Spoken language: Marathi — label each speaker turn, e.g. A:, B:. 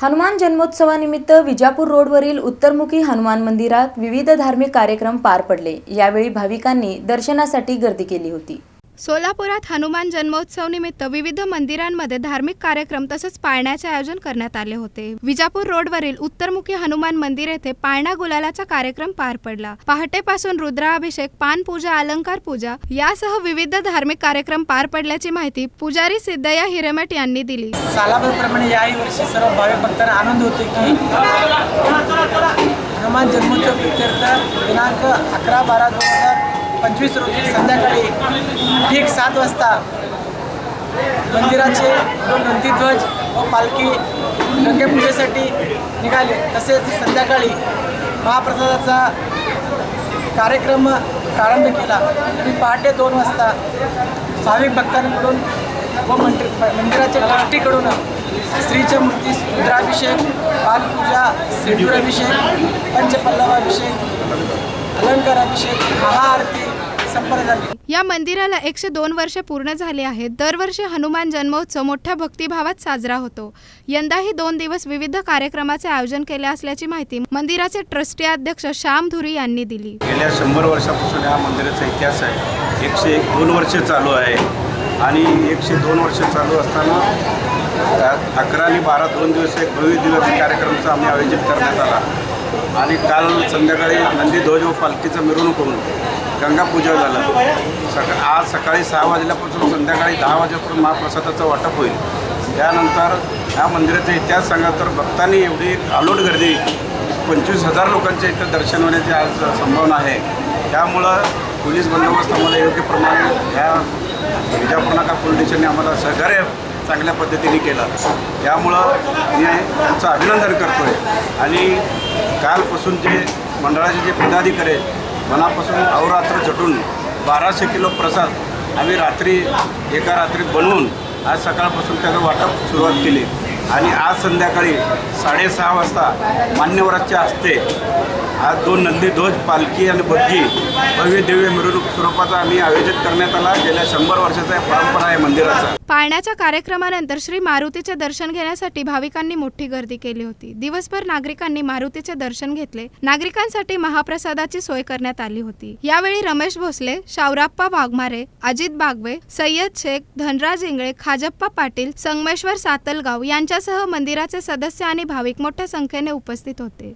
A: हनुमान जन्मोत्सवानिमित्त विजापूर रोडवरील उत्तरमुखी हनुमान मंदिरात विविध धार्मिक कार्यक्रम पार पडले। यावेळी भाविकांनी दर्शनासाठी गर्दी केली होती।
B: सोलापुरात हनुमान जन्मोत्सव निमित्त विविध मंदिरांमध्ये धार्मिक कार्यक्रम तसेच पाळण्याचे आयोजन करण्यात आले होते। विजापूर रोडवरील उत्तरमुखी हनुमान मंदिर येथे पाळणा गुलालाचा कार्यक्रम पार पडला। पहाटेपासून रुद्राभिषेक, पान पूजा, अलंकार पूजा यासह विविध धार्मिक कार्यक्रम पार पडल्याची माहिती पुजारी सिद्धय्या हिरेमठ यांनी दिली।
C: सालाप्रमाणे याही वर्षी सर्व भाविक भक्तांना आनंद होते की हनुमान जन्मोत्सव प्रीत्यर्थ दिनांक 11/12/2025 रोजी संध्याकाळी ठीक 7 वाजता मंदिराचे 2 गणतीध्वज व पालखी गंगेपूजेसाठी निघाले। तसेच संध्याकाळी महाप्रसादाचा कार्यक्रम प्रारंभ केला आणि पहाटे 2 वाजता भाविक भक्तांकडून व मंदिराच्या ट्रस्टीकडून श्रीच्या मूर्तीस रुद्राभिषेक, पानपूजा, सिंदूराभिषेक, पंचपल्लवाभिषेक, अलंकाराभिषेक, महाआरती संपन्न झाली।
B: या मंदिराला 102 वर्षे पूर्ण झाली आहेत। दरवर्षी हनुमान जन्मोत्सव मोठ्या भक्तिभावात साजरा होतो। यंदाही 2 दिवस विविध कार्यक्रमाचे आयोजन केले असल्याची माहिती मंदिराचे ट्रस्टी अध्यक्ष श्याम धुरी यांनी दिली।
D: गेल्या 100 वर्षापासून या मंदिराचा इतिहास आहे। 102 वर्षे चालू आहे आणि 102 वर्षे चालू असताना 11 आणि 12 2 दिवस एक भव्य दिवस कार्यक्रमाचा आम्ही आयोजित करण्यात आला आणि काल संध्याकाळी नंदीध्वज व पालखीचं मिरवणूक करून गंगापूजा झालं। आज सकाळी 6 वाजल्यापासून संध्याकाळी 10 वाजेपर्यंत महाप्रसादाचं वाटप होईल। त्यानंतर या मंदिराचा इतिहास सांगा तर भक्तांनी एवढी अलोट गर्दी 25,000 लोकांच्या इथं दर्शन होण्याची आज संभावना आहे। त्यामुळं पोलीस बंदोबस्त आम्हाला योग्य प्रमाणे ह्या विजापूर नाका पोलीस स्टेशनने आम्हाला सहकार्य चांगल्या पद्धतीने केलं। त्यामुळं मी त्यांचं अभिनंदन करतो आहे आणि कालपासूनचे मंडळाचे जे पदाधिकारी मनापासून अहोरात्र झटून 1200 किलो प्रसाद आम्ही एका रात्रीत बनवून आज सकाळपासून त्याचं वाटप सुरुवात केली आणि आज संध्याकाळी 6:30 वाजता मान्यवरांच्या हस्ते आज 2 नंदीध्वज, पालखी आणि बग्गी भव्य दिव्य मिरवणूक स्वरूपाचा आम्ही आयोजित करण्यात आला। गेल्या 100 वर्षाचा परंपरा आहे मंदिराचा।
B: पाळण्याच्या कार्यक्रमानंतर श्री मारुतीचे दर्शन घेण्यासाठी भाविकांनी मोठी गर्दी केली होती। दिवसभर नागरिकांनी मारुतीचे दर्शन घेतले। नागरिकांसाठी महाप्रसादाची सोय करण्यात आली होती। यावेळी रमेश भोसले, शावराप्पा वाघमारे, अजित बागवे, सय्यद शेख, धनराज इंगळे, खाजप्पा पाटील, संगमेश्वर सातलगाव यांच्यासह मंदिराचे सदस्य आणि भाविक मोठ्या संख्येने उपस्थित होते।